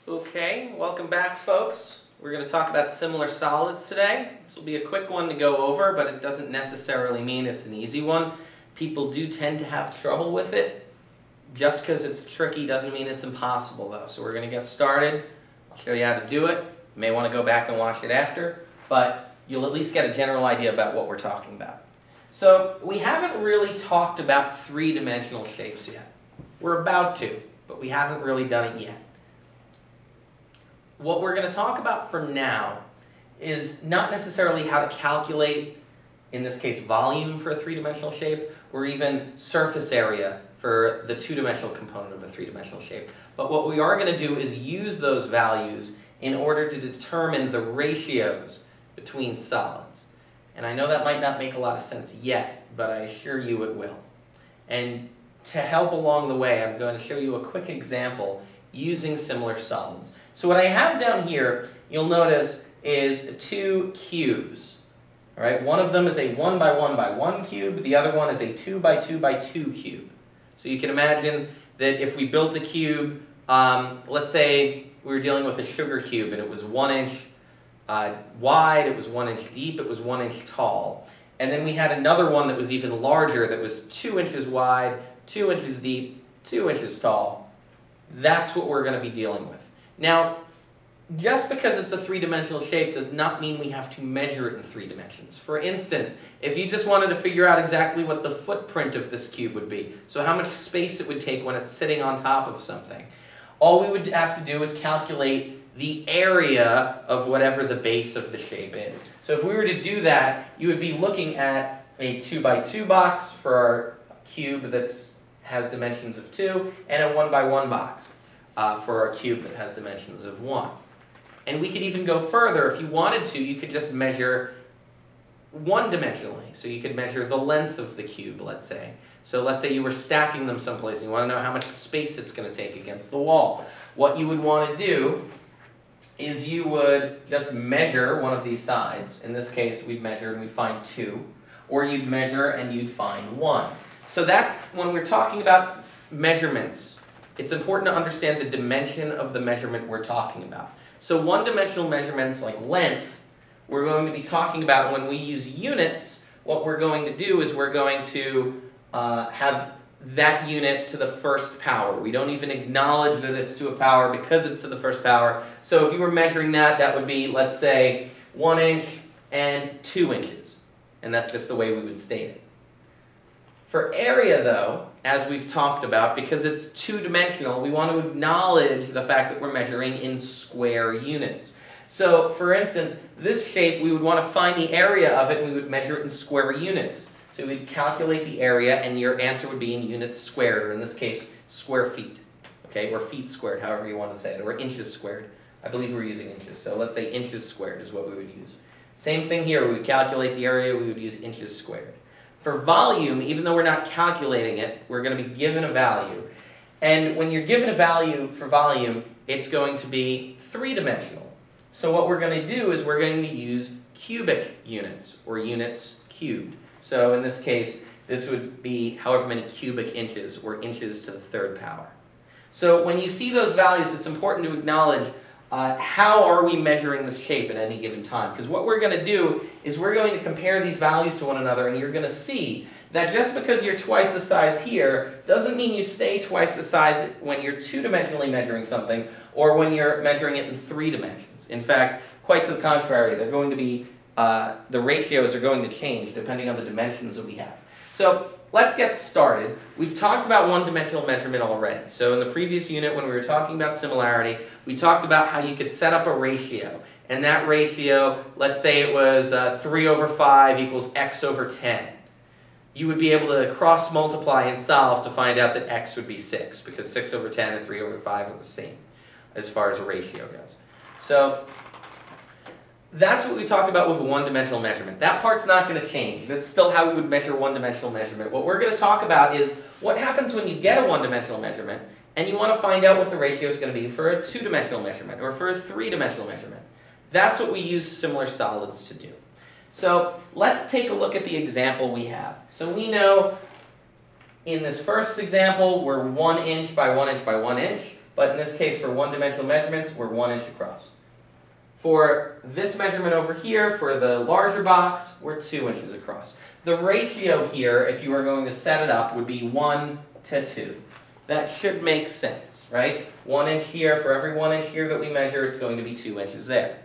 Okay, welcome back, folks. We're going to talk about similar solids today. This will be a quick one to go over, but it doesn't necessarily mean it's an easy one. People do tend to have trouble with it. Just because it's tricky doesn't mean it's impossible, though. So we're going to get started. I'll show you how to do it. You may want to go back and watch it after, but you'll at least get a general idea about what we're talking about. So we haven't really talked about three-dimensional shapes yet. We're about to, but we haven't really done it yet. What we're going to talk about for now is not necessarily how to calculate, in this case, volume for a three-dimensional shape, or even surface area for the two-dimensional component of a three-dimensional shape. But what we are going to do is use those values in order to determine the ratios between solids. And I know that might not make a lot of sense yet, but I assure you it will. And to help along the way, I'm going to show you a quick example using similar solids. So what I have down here, you'll notice, is two cubes. All right? One of them is a 1 by 1 by 1 cube. The other one is a 2 by 2 by 2 cube. So you can imagine that if we built a cube, let's say we were dealing with a sugar cube and it was 1 inch wide, it was 1 inch deep, it was 1 inch tall. And then we had another one that was even larger that was 2 inches wide, 2 inches deep, 2 inches tall. That's what we're going to be dealing with. Now, just because it's a three-dimensional shape does not mean we have to measure it in 3 dimensions. For instance, if you just wanted to figure out exactly what the footprint of this cube would be, so how much space it would take when it's sitting on top of something, all we would have to do is calculate the area of whatever the base of the shape is. So if we were to do that, you would be looking at a 2 by 2 box for our cube that has dimensions of 2, and a 1 by 1 box for our cube that has dimensions of 1. And we could even go further. If you wanted to, you could just measure one-dimensionally. So you could measure the length of the cube, let's say. So let's say you were stacking them someplace and you want to know how much space it's going to take against the wall. What you would want to do is you would just measure one of these sides. In this case, we'd measure and we'd find 2. Or you'd measure and you'd find 1. So that, when we're talking about measurements, it's important to understand the dimension of the measurement we're talking about. So one-dimensional measurements like length, we're going to be talking about when we use units, what we're going to do is we're going to have that unit to the first power. We don't even acknowledge that it's to a power because it's to the first power. So if you were measuring that, that would be, let's say, 1 inch and 2 inches. And that's just the way we would state it. For area, though, as we've talked about, because it's two-dimensional, we want to acknowledge the fact that we're measuring in square units. So, for instance, this shape, we would want to find the area of it, and we would measure it in square units. So we'd calculate the area, and your answer would be in units squared, or in this case, square feet. Okay, or feet squared, however you want to say it, or inches squared. I believe we're using inches, so let's say inches squared is what we would use. Same thing here, we would calculate the area, we would use inches squared. For volume, even though we're not calculating it, we're going to be given a value. And when you're given a value for volume, it's going to be three-dimensional. So what we're going to do is we're going to use cubic units, or units cubed. So in this case, this would be however many cubic inches, or inches to the third power. So when you see those values, it's important to acknowledge how are we measuring this shape at any given time? Because what we're going to do is we're going to compare these values to one another, and you're going to see that just because you're twice the size here doesn't mean you stay twice the size when you're two-dimensionally measuring something or when you're measuring it in 3 dimensions. In fact, quite to the contrary, they're going to be, the ratios are going to change depending on the dimensions that we have. So let's get started. We've talked about one-dimensional measurement already. So in the previous unit, when we were talking about similarity, we talked about how you could set up a ratio. And that ratio, let's say it was 3 over 5 equals x over 10. You would be able to cross-multiply and solve to find out that x would be 6, because 6 over 10 and 3 over 5 are the same as far as a ratio goes. So that's what we talked about with one-dimensional measurement. That part's not going to change. That's still how we would measure one-dimensional measurement. What we're going to talk about is what happens when you get a one-dimensional measurement and you want to find out what the ratio is going to be for a two-dimensional measurement or for a three-dimensional measurement. That's what we use similar solids to do. So let's take a look at the example we have. So we know in this first example we're 1 inch by 1 inch by 1 inch. but in this case for one-dimensional measurements, we're 1 inch across. For this measurement over here, for the larger box, we're 2 inches across. The ratio here, if you were going to set it up, would be 1 to 2. That should make sense, right? 1 inch here, for every 1 inch here that we measure, it's going to be 2 inches there.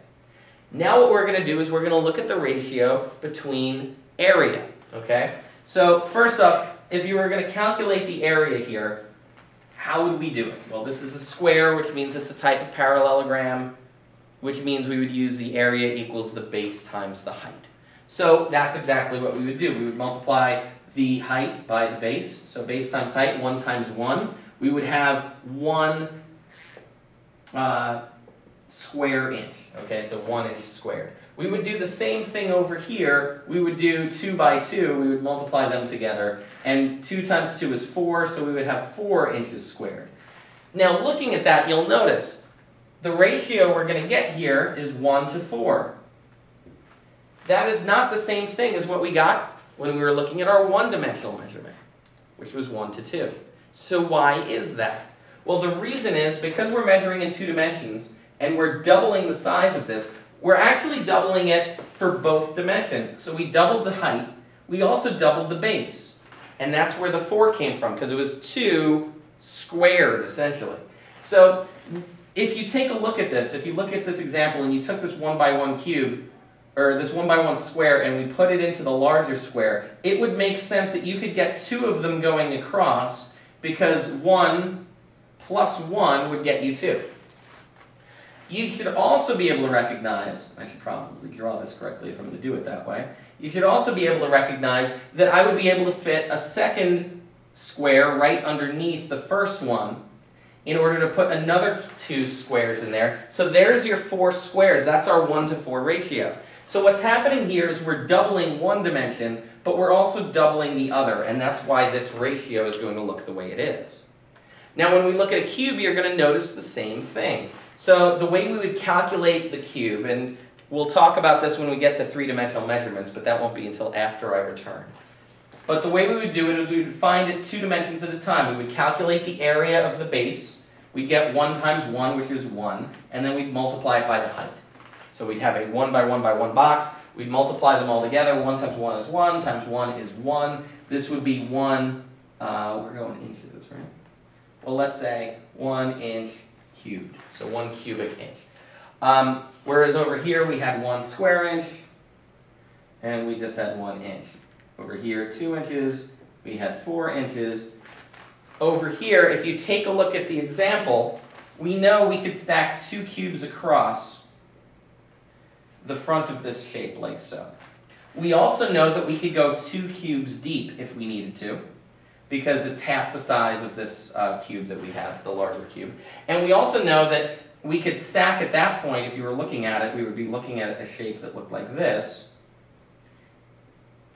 Now what we're going to do is we're going to look at the ratio between area, okay? So first off, if you were going to calculate the area here, how would we do it? Well, this is a square, which means it's a type of parallelogram, which means we would use the area equals the base times the height. So that's exactly what we would do. We would multiply the height by the base. So base times height, 1 times 1. We would have 1 square inch. Okay, so 1 inch squared. We would do the same thing over here. We would do 2 by 2. We would multiply them together. And 2 times 2 is 4, so we would have 4 inches squared. Now looking at that, you'll notice the ratio we're going to get here is 1 to 4. That is not the same thing as what we got when we were looking at our one-dimensional measurement, which was 1 to 2. So why is that? Well, the reason is because we're measuring in 2 dimensions and we're doubling the size of this, we're actually doubling it for both dimensions. So we doubled the height, we also doubled the base. And that's where the 4 came from, because it was 2 squared, essentially. So if you take a look at this, if you look at this example and you took this 1 by 1 cube, or this 1 by 1 square, and we put it into the larger square, it would make sense that you could get 2 of them going across, because 1 plus 1 would get you 2. You should also be able to recognize, I should probably draw this correctly if I'm going to do it that way, you should also be able to recognize that I would be able to fit a second square right underneath the first one in order to put another 2 squares in there. So there's your 4 squares. That's our 1 to 4 ratio. So what's happening here is we're doubling one dimension, but we're also doubling the other, and that's why this ratio is going to look the way it is. Now when we look at a cube, you're going to notice the same thing. So the way we would calculate the cube, and we'll talk about this when we get to 3-dimensional measurements, but that won't be until after I return. But the way we would do it is we would find it 2 dimensions at a time. We would calculate the area of the base. We'd get 1 times 1, which is 1, and then we'd multiply it by the height. So we'd have a 1 by 1 by 1 box. We'd multiply them all together. 1 times 1 is 1, times 1 is 1. This would be 1, we're going inches, right? Well, let's say 1 inch cubed, so 1 cubic inch. Whereas over here we had 1 square inch, and we just had 1 inch. Over here, 2 inches, we had 4 inches. Over here, if you take a look at the example, we know we could stack 2 cubes across the front of this shape like so. We also know that we could go 2 cubes deep if we needed to, because it's half the size of this cube that we have, the larger cube. And we also know that we could stack at that point, if you were looking at it, we would be looking at a shape that looked like this.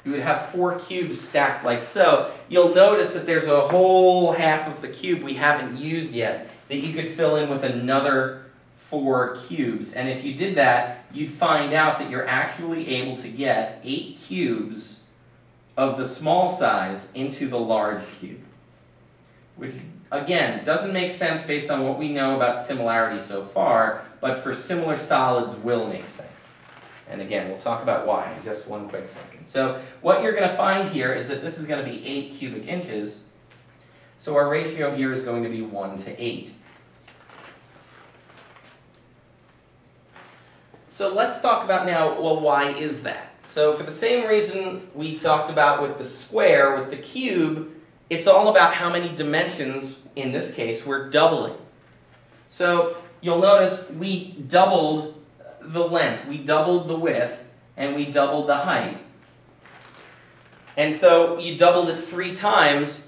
You would have 4 cubes stacked like so. You'll notice that there's a whole half of the cube we haven't used yet that you could fill in with another 4 cubes. And if you did that, you'd find out that you're actually able to get 8 cubes of the small size into the large cube. Which, again, doesn't make sense based on what we know about similarity so far, but for similar solids will make sense. And again, we'll talk about why in just one quick second. So what you're going to find here is that this is going to be 8 cubic inches. So our ratio here is going to be 1 to 8. So let's talk about now, well, why is that? So for the same reason we talked about with the square, with the cube, it's all about how many dimensions, in this case, we're doubling. So you'll notice we doubled the length, we doubled the width, and we doubled the height. And so you doubled it 3 times,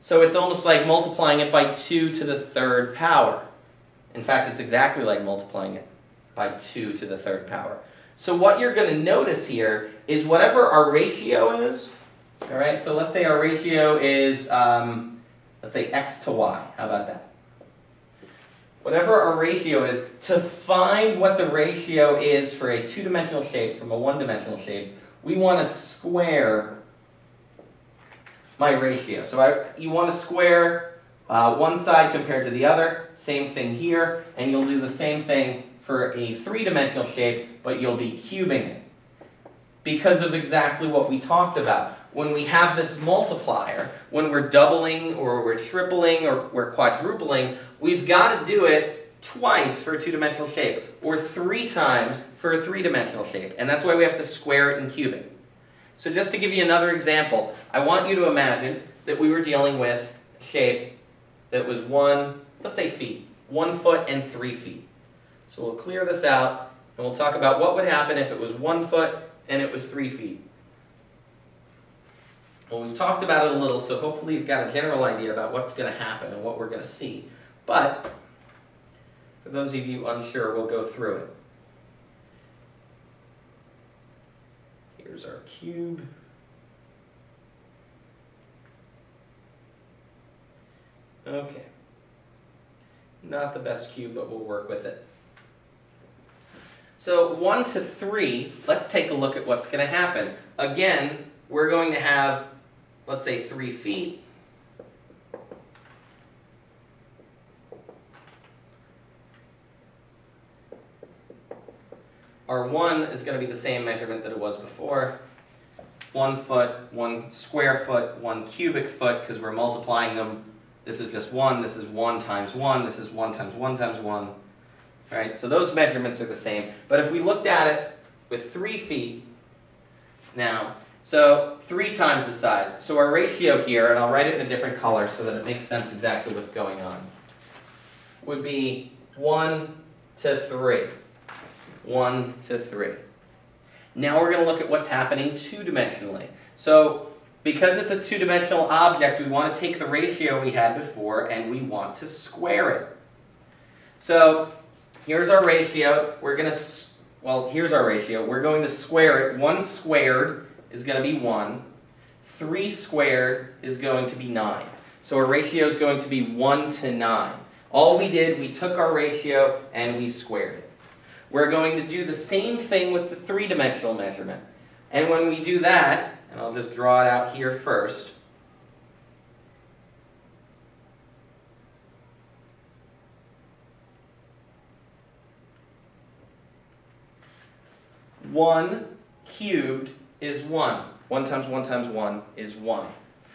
so it's almost like multiplying it by 2 to the 3rd power. In fact, it's exactly like multiplying it by 2 to the 3rd power. So what you're going to notice here is whatever our ratio is, all right, so let's say our ratio is, let's say x to y. How about that? Whatever our ratio is, to find what the ratio is for a 2-dimensional shape from a 1-dimensional shape, we want to square my ratio. So you want to square one side compared to the other, same thing here, and you'll do the same thing for a three-dimensional shape, but you'll be cubing it. Because of exactly what we talked about. When we have this multiplier, when we're doubling or we're tripling or we're quadrupling, we've got to do it twice for a two-dimensional shape, or 3 times for a three-dimensional shape, and that's why we have to square it and cube it. So just to give you another example, I want you to imagine that we were dealing with a shape that was let's say feet, 1 foot and 3 feet. So we'll clear this out, and we'll talk about what would happen if it was 1 foot and it was 3 feet. Well, we've talked about it a little, so hopefully you've got a general idea about what's going to happen and what we're going to see. But for those of you unsure, we'll go through it. Here's our cube. Okay. Not the best cube, but we'll work with it. So 1 to 3, let's take a look at what's going to happen. Again, we're going to have, let's say, 3 feet. Our 1 is going to be the same measurement that it was before. 1 foot, 1 square foot, 1 cubic foot, because we're multiplying them. This is just 1, this is 1 times 1, this is 1 times 1 times 1. All right, so those measurements are the same. But if we looked at it with 3 feet now, so 3 times the size. So our ratio here, and I'll write it in a different color so that it makes sense exactly what's going on, would be 1 to 3. 1 to 3. Now we're going to look at what's happening two-dimensionally. So because it's a two-dimensional object, we want to take the ratio we had before and we want to square it. So here's our ratio. Here's our ratio. We're going to square it. 1 squared is going to be 1. 3 squared is going to be 9. So our ratio is going to be 1 to 9. All we did, we took our ratio and we squared it. We're going to do the same thing with the three-dimensional measurement. And when we do that, and I'll just draw it out here first, one cubed is 1. 1 times 1 times 1 is 1.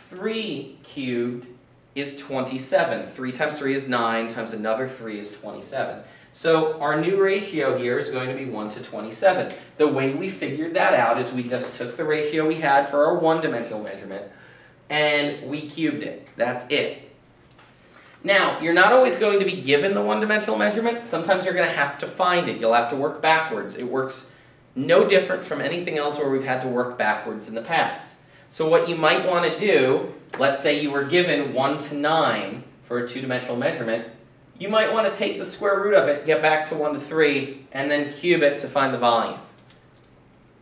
3 cubed is 27. 3 times 3 is 9, times another 3 is 27. So our new ratio here is going to be 1 to 27. The way we figured that out is we just took the ratio we had for our one-dimensional measurement and we cubed it. That's it. Now, you're not always going to be given the one-dimensional measurement. Sometimes you're going to have to find it. You'll have to work backwards. It works no different from anything else where we've had to work backwards in the past. So what you might want to do, let's say you were given 1 to 9 for a two-dimensional measurement, you might want to take the square root of it, get back to 1 to 3, and then cube it to find the volume.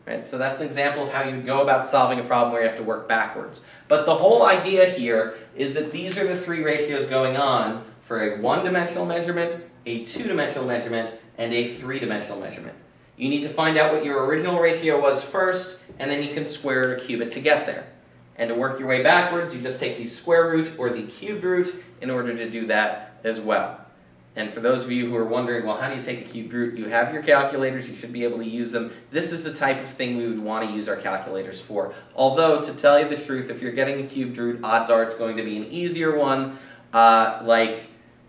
Right? So that's an example of how you go about solving a problem where you have to work backwards. But the whole idea here is that these are the 3 ratios going on for a one-dimensional measurement, a two-dimensional measurement, and a three-dimensional measurement. You need to find out what your original ratio was first, and then you can square it or cube it to get there. And to work your way backwards, you just take the square root or the cubed root in order to do that as well. And for those of you who are wondering, well, how do you take a cubed root? You have your calculators. You should be able to use them. This is the type of thing we would want to use our calculators for. Although, to tell you the truth, if you're getting a cubed root, odds are it's going to be an easier one, like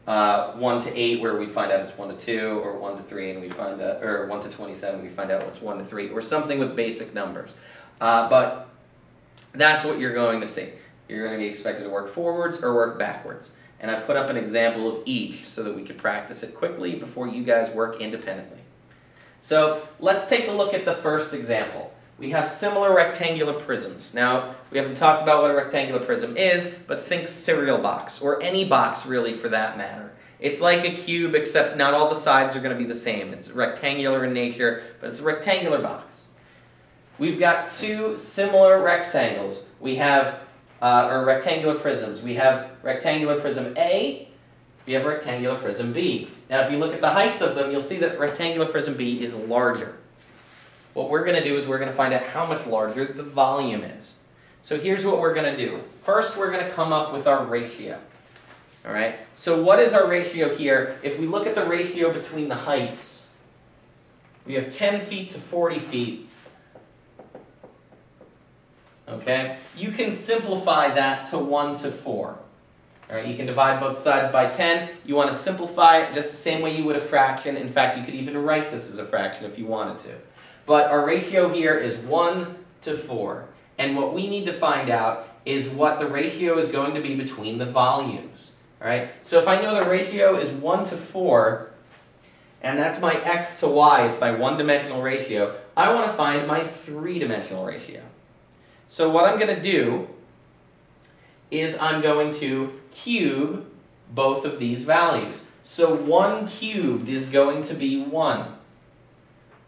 1 to 8, where we find out it's 1 to 2, or 1 to 3, and we find out, or 1 to 27, we find out it's 1 to 3, or something with basic numbers. But that's what you're going to see. You're going to be expected to work forwards or work backwards. And I've put up an example of each so that we can practice it quickly before you guys work independently. So let's take a look at the first example. We have similar rectangular prisms. Now, we haven't talked about what a rectangular prism is, but think cereal box, or any box really for that matter. It's like a cube, except not all the sides are going to be the same. It's rectangular in nature, but it's a rectangular box. We've got 2 similar rectangles. We have or rectangular prisms. We have rectangular prism A, we have rectangular prism B. Now if you look at the heights of them, you'll see that rectangular prism B is larger. What we're going to do is we're going to find out how much larger the volume is. So here's what we're going to do. First we're going to come up with our ratio. All right, so what is our ratio here? If we look at the ratio between the heights, we have 10 feet to 40 feet. Okay, you can simplify that to 1 to 4. All right, you can divide both sides by 10. You want to simplify it just the same way you would a fraction. In fact, you could even write this as a fraction if you wanted to. But our ratio here is 1 to 4. And what we need to find out is what the ratio is going to be between the volumes. All right, so if I know the ratio is 1 to 4, and that's my x to y, it's my one-dimensional ratio, I want to find my three-dimensional ratio. So what I'm going to do is I'm going to cube both of these values. So 1 cubed is going to be 1.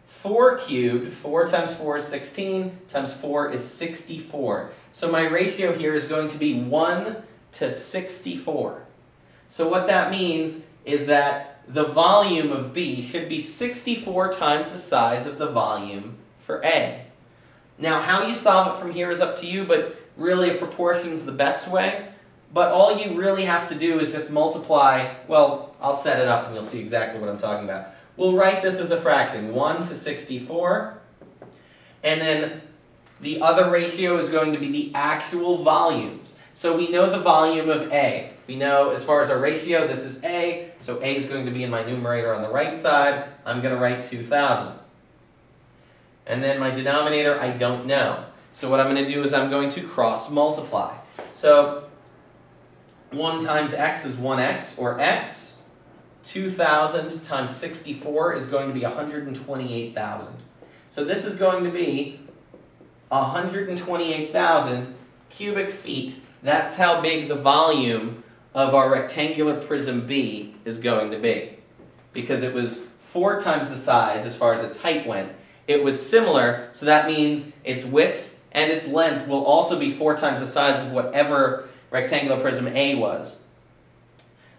4 cubed, 4 times 4 is 16, times 4 is 64. So my ratio here is going to be 1 to 64. So what that means is that the volume of B should be 64 times the size of the volume for A. Now, how you solve it from here is up to you, but really a proportion is the best way. But all you really have to do is just multiply, well, I'll set it up and you'll see exactly what I'm talking about. We'll write this as a fraction, 1 to 64, and then the other ratio is going to be the actual volumes. So we know the volume of A. We know as far as our ratio, this is A, so A is going to be in my numerator on the right side. I'm going to write 2,000. And then my denominator, I don't know. So what I'm going to do is I'm going to cross multiply. So 1 times x is 1x, or x. 2,000 times 64 is going to be 128,000. So this is going to be 128,000 cubic feet. That's how big the volume of our rectangular prism B is going to be. Because it was 4 times the size as far as its height went. It was similar, so that means its width and its length will also be 4 times the size of whatever rectangular prism A was.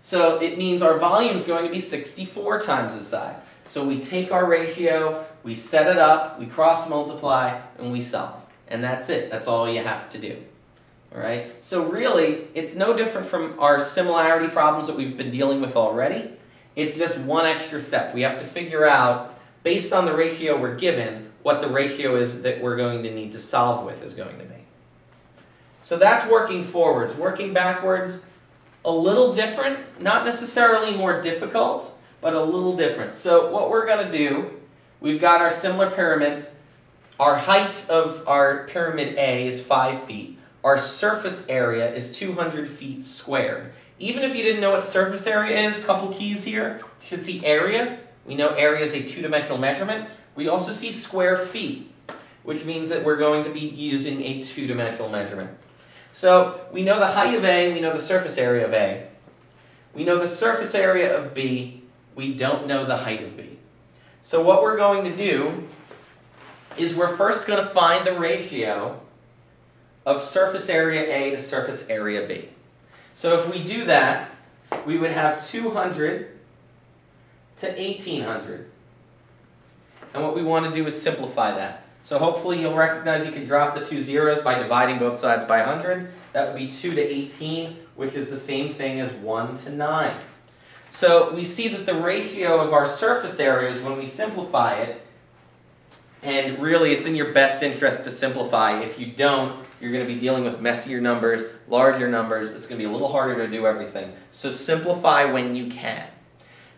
So it means our volume is going to be 64 times the size. So we take our ratio, we set it up, we cross multiply, and we solve. And that's it. That's all you have to do. All right? So really, it's no different from our similarity problems that we've been dealing with already. It's just one extra step. We have to figure out, based on the ratio we're given, what the ratio is that we're going to need to solve with is going to be. So that's working forwards. Working backwards, a little different, not necessarily more difficult, but a little different. So what we're going to do, we've got our similar pyramids. Our height of our pyramid A is 5 feet. Our surface area is 200 feet squared. Even if you didn't know what surface area is, a couple keys here. You should see area. We know area is a two-dimensional measurement. We also see square feet, which means that we're going to be using a two-dimensional measurement. So we know the height of A, we know the surface area of A. We know the surface area of B, we don't know the height of B. So what we're going to do is we're first going to find the ratio of surface area A to surface area B. So if we do that, we would have 200 to 1,800. And what we want to do is simplify that. So hopefully you'll recognize you can drop the 2 zeros by dividing both sides by 100. That would be 2 to 18, which is the same thing as 1 to 9. So we see that the ratio of our surface areas, when we simplify it, and really it's in your best interest to simplify. If you don't, you're going to be dealing with messier numbers, larger numbers. It's going to be a little harder to do everything. So simplify when you can.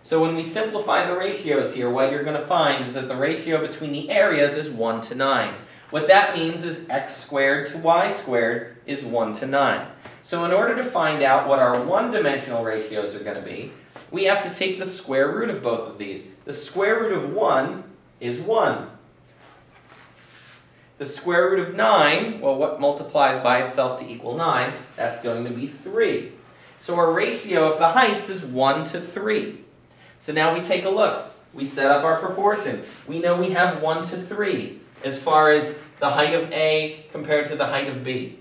So when we simplify the ratios here, what you're going to find is that the ratio between the areas is 1 to 9. What that means is x squared to y squared is 1 to 9. So in order to find out what our one-dimensional ratios are going to be, we have to take the square root of both of these. The square root of 1 is 1. The square root of 9, well, what multiplies by itself to equal 9? That's going to be 3. So our ratio of the heights is 1 to 3. So now we take a look. We set up our proportion. We know we have 1 to 3 as far as the height of A compared to the height of B.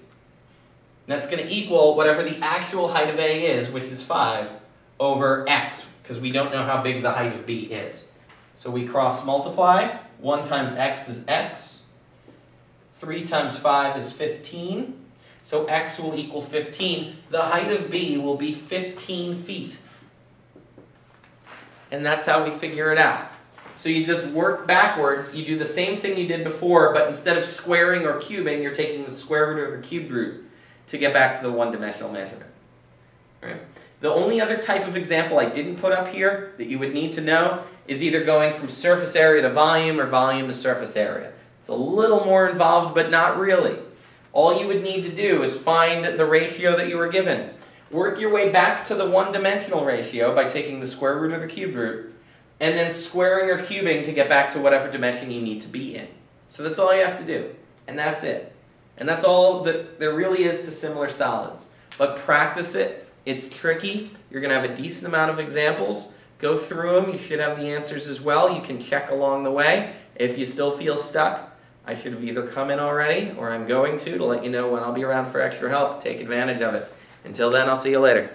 That's going to equal whatever the actual height of A is, which is 5, over x, because we don't know how big the height of B is. So we cross multiply. 1 times x is x. 3 times 5 is 15. So x will equal 15. The height of b will be 15 feet. And that's how we figure it out. So you just work backwards. You do the same thing you did before, but instead of squaring or cubing, you're taking the square root or the cubed root to get back to the one-dimensional measurement. Right? The only other type of example I didn't put up here that you would need to know is either going from surface area to volume or volume to surface area. It's a little more involved, but not really. All you would need to do is find the ratio that you were given. Work your way back to the one-dimensional ratio by taking the square root or the cube root, and then squaring or cubing to get back to whatever dimension you need to be in. So that's all you have to do, and that's it. And that's all that there really is to similar solids. But practice it. It's tricky. You're going to have a decent amount of examples. Go through them. You should have the answers as well. You can check along the way. If you still feel stuck, I should have either come in already, or I'm going to let you know when I'll be around for extra help. Take advantage of it. Until then, I'll see you later.